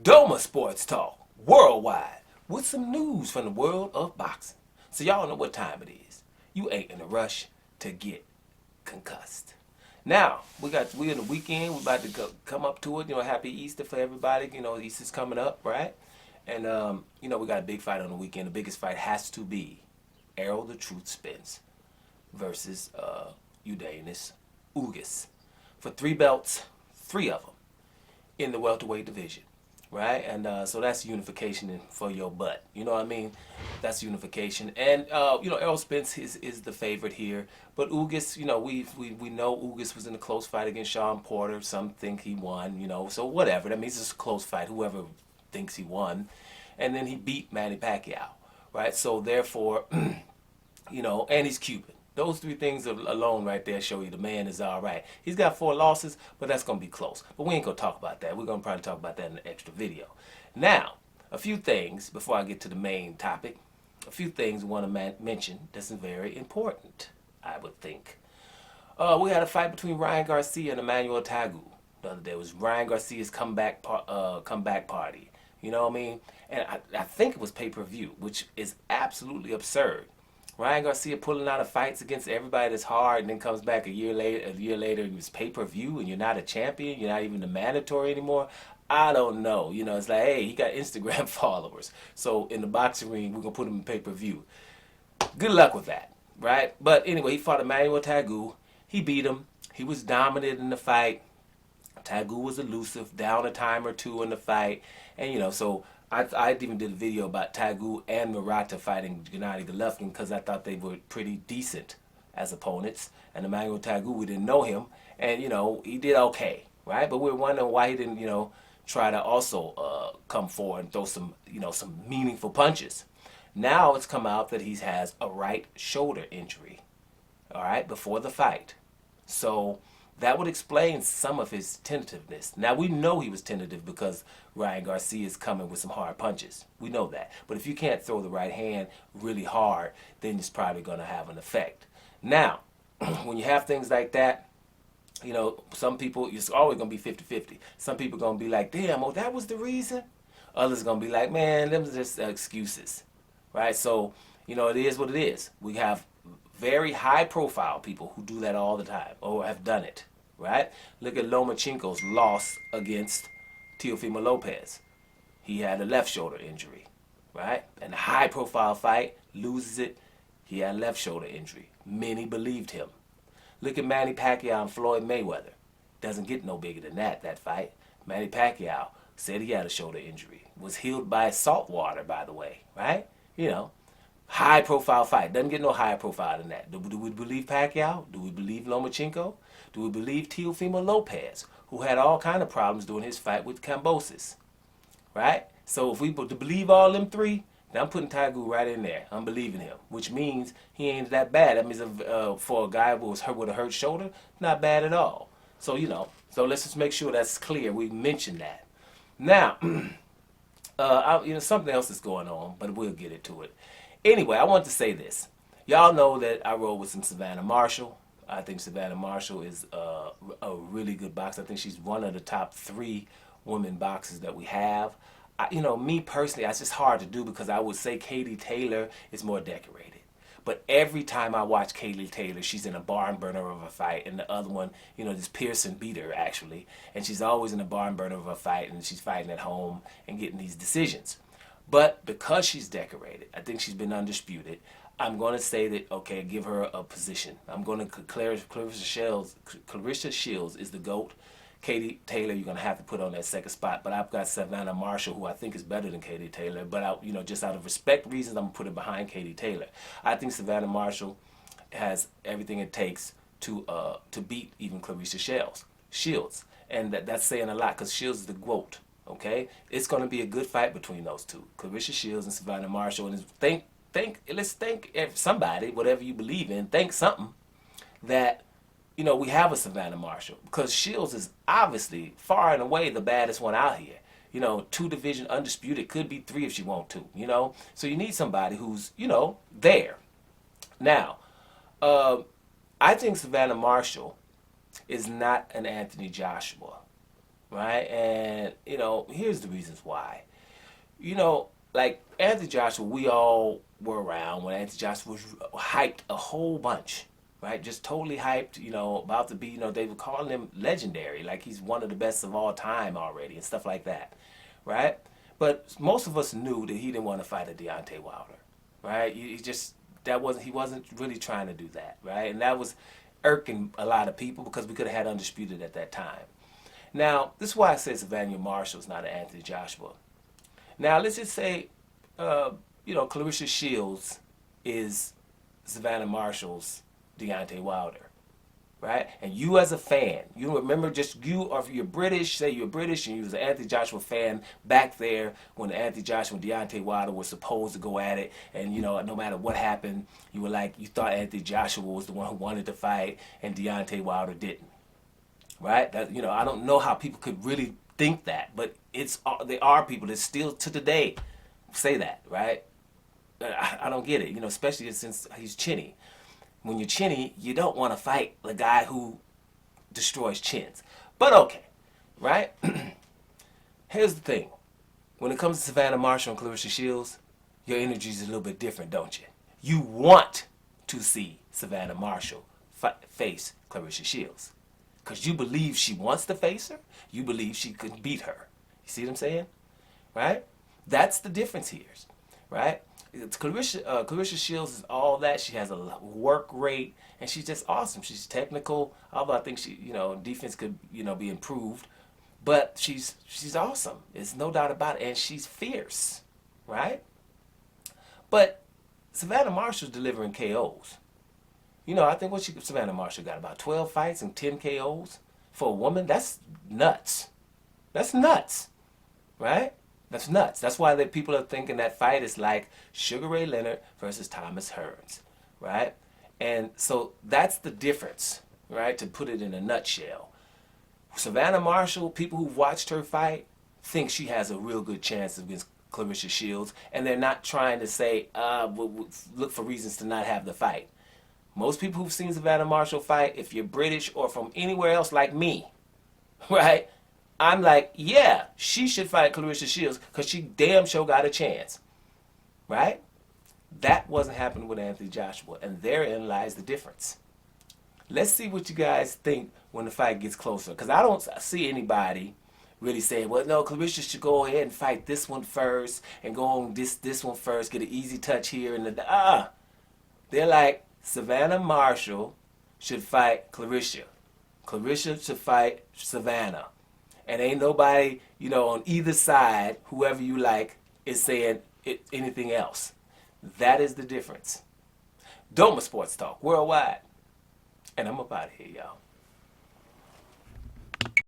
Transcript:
Doma Sports Talk worldwide with some news from the world of boxing. So y'all know what time it is. You ain't in a rush to get concussed. Now we in the weekend. We about to come up to it. Happy Easter for everybody. Easter's coming up, right? And we got a big fight on the weekend. The biggest fight has to be Errol the Truth Spence versus Udonis Ugas for 3 belts, 3 of them in the welterweight division, right? And so that's unification for your butt. You know what I mean? That's unification. And Errol Spence is the favorite here, but Ugas, we know Ugas was in a close fight against Sean Porter. Some think he won. So whatever. That means it's a close fight. Whoever thinks he won, and then he beat Manny Pacquiao, right? So therefore, and he's Cuban. Those 3 things alone right there show you the man is all right. He's got 4 losses, but that's going to be close. But we ain't going to talk about that. We're going to probably talk about that in an extra video. Now, a few things before I get to the main topic. A few things I want to mention that's very important, I would think. We had a fight between Ryan Garcia and Emmanuel Tagu the other day. It was Ryan Garcia's comeback party. You know what I mean? And I think it was pay-per-view, which is absolutely absurd. Ryan Garcia pulling out of fights against everybody that's hard, and then comes back a year later, it was pay-per-view, and you're not a champion, you're not even the mandatory anymore. I don't know. It's like, hey, he got Instagram followers. So in the boxing ring, we're going to put him in pay-per-view. Good luck with that, right? But anyway, he fought Emmanuel Tagu. He beat him. He was dominant in the fight. Tagu was elusive, down a time or 2 in the fight. And, so I even did a video about Tagu and Murata fighting Gennady Golovkin because I thought they were pretty decent as opponents. And Emmanuel Tagu, we didn't know him. And, he did okay, right? But we were wondering why he didn't, try to also come forward and throw some, some meaningful punches. Now it's come out that he has a right shoulder injury, all right, before the fight. So that would explain some of his tentativeness. Now, we know he was tentative because Ryan Garcia is coming with some hard punches. We know that. But if you can't throw the right hand really hard, then it's probably going to have an effect. Now, when you have things like that, some people, it's always going to be 50-50. Some people are going to be like, damn, oh, that was the reason? Others are going to be like, man, them are just excuses, right? So, it is what it is. We have very high-profile people who do that all the time or have done it, right? Look at Lomachenko's loss against Teofimo Lopez. He had a left shoulder injury, right? In a high-profile fight, loses it, he had a left shoulder injury. Many believed him. Look at Manny Pacquiao and Floyd Mayweather. Doesn't get no bigger than that fight. Manny Pacquiao said he had a shoulder injury. Was healed by salt water, by the way, right? High profile fight. Doesn't get no higher profile than that. Do we believe Pacquiao? Do we believe Lomachenko? Do we believe Teofimo Lopez, who had all kind of problems during his fight with Kambosos? Right? So if we believe all them 3, then I'm putting Tagu right in there. I'm believing him, which means he ain't that bad. That means for a guy who was hurt with a hurt shoulder, not bad at all. So, so let's just make sure that's clear. We mentioned that. Now, something else is going on, but we'll get into it. Anyway, I want to say this. Y'all know that I rode with some Savannah Marshall. I think Savannah Marshall is a really good boxer. I think she's one of the top 3 women boxers that we have. Me personally, it's just hard to do because I would say Katie Taylor is more decorated. But every time I watch Katie Taylor, she's in a barn burner of a fight. And the other one, this Pearson beat her, actually. And she's always in a barn burner of a fight, and she's fighting at home and getting these decisions. But because she's decorated, I think she's been undisputed. I'm going to say that, okay, give her a position. I'm going to, Claressa Shields is the GOAT. Katie Taylor, you're going to have to put on that second spot. But I've got Savannah Marshall, who I think is better than Katie Taylor. But, just out of respect reasons, I'm going to put it behind Katie Taylor. I think Savannah Marshall has everything it takes to beat even Claressa Shields. And that's saying a lot because Shields is the GOAT. Okay? It's going to be a good fight between those 2. Claressa Shields and Savannah Marshall. And let's think if somebody, whatever you believe in, think something that we have a Savannah Marshall, because Shields is obviously far and away the baddest one out here. 2 division undisputed, could be 3 if she want to, So you need somebody who's, there. Now, I think Savannah Marshall is not an Anthony Joshua. right? And here's the reasons why. Like Anthony Joshua, we all were around when Anthony Joshua was hyped a whole bunch, right? Just totally hyped, about to be, they were calling him legendary, like he's one of the best of all time already and stuff like that, right? But most of us knew that he didn't want to fight a Deontay Wilder, right? He wasn't really trying to do that, right? And that was irking a lot of people because we could have had Undisputed at that time. Now, this is why I say Savannah Marshall is not an Anthony Joshua. Now, let's just say, Claressa Shields is Savannah Marshall's Deontay Wilder, right? And you as a fan, you remember just you, or if you're British, say you're British and you was an Anthony Joshua fan back there when Anthony Joshua and Deontay Wilder were supposed to go at it, and no matter what happened, you thought Anthony Joshua was the one who wanted to fight and Deontay Wilder didn't, right? I don't know how people could really think that, but there are people that still to today say that, right? I don't get it, especially since he's chinny. When you're chinny, you don't want to fight the guy who destroys chins. But okay, right? Here's the thing. When it comes to Savannah Marshall and Claressa Shields, your energy is a little bit different, don't you? You want to see Savannah Marshall face Claressa Shields because you believe she wants to face her. You believe she could beat her. You see what I'm saying? Right? That's the difference here, right? Claressa Shields is all that. She has a work rate, and she's just awesome. She's technical, although I think defense could, be improved. But she's awesome. There's no doubt about it, and she's fierce, right? But Savannah Marshall's delivering KOs. I think Savannah Marshall got about 12 fights and 10 KOs for a woman. That's nuts. That's nuts, right? That's nuts. That's why people are thinking that fight is like Sugar Ray Leonard versus Thomas Hearns, right? And so that's the difference, right? To put it in a nutshell. Savannah Marshall, people who've watched her fight think she has a real good chance against Claressa Shields, and they're not trying to say, look for reasons to not have the fight. Most people who've seen Savannah Marshall fight, if you're British or from anywhere else like me, right? I'm like, yeah, she should fight Claressa Shields because she damn sure got a chance, right? That wasn't happening with Anthony Joshua, and therein lies the difference. Let's see what you guys think when the fight gets closer, because I don't see anybody really saying, well, no, Claressa should go ahead and fight this one first and go on this one first, get an easy touch here and they're like, Savannah Marshall should fight Claressa. Claressa should fight Savannah. And ain't nobody, on either side, whoever you like, is saying anything else. That is the difference. Doma Sports Talk Worldwide. And I'm up out of here, y'all.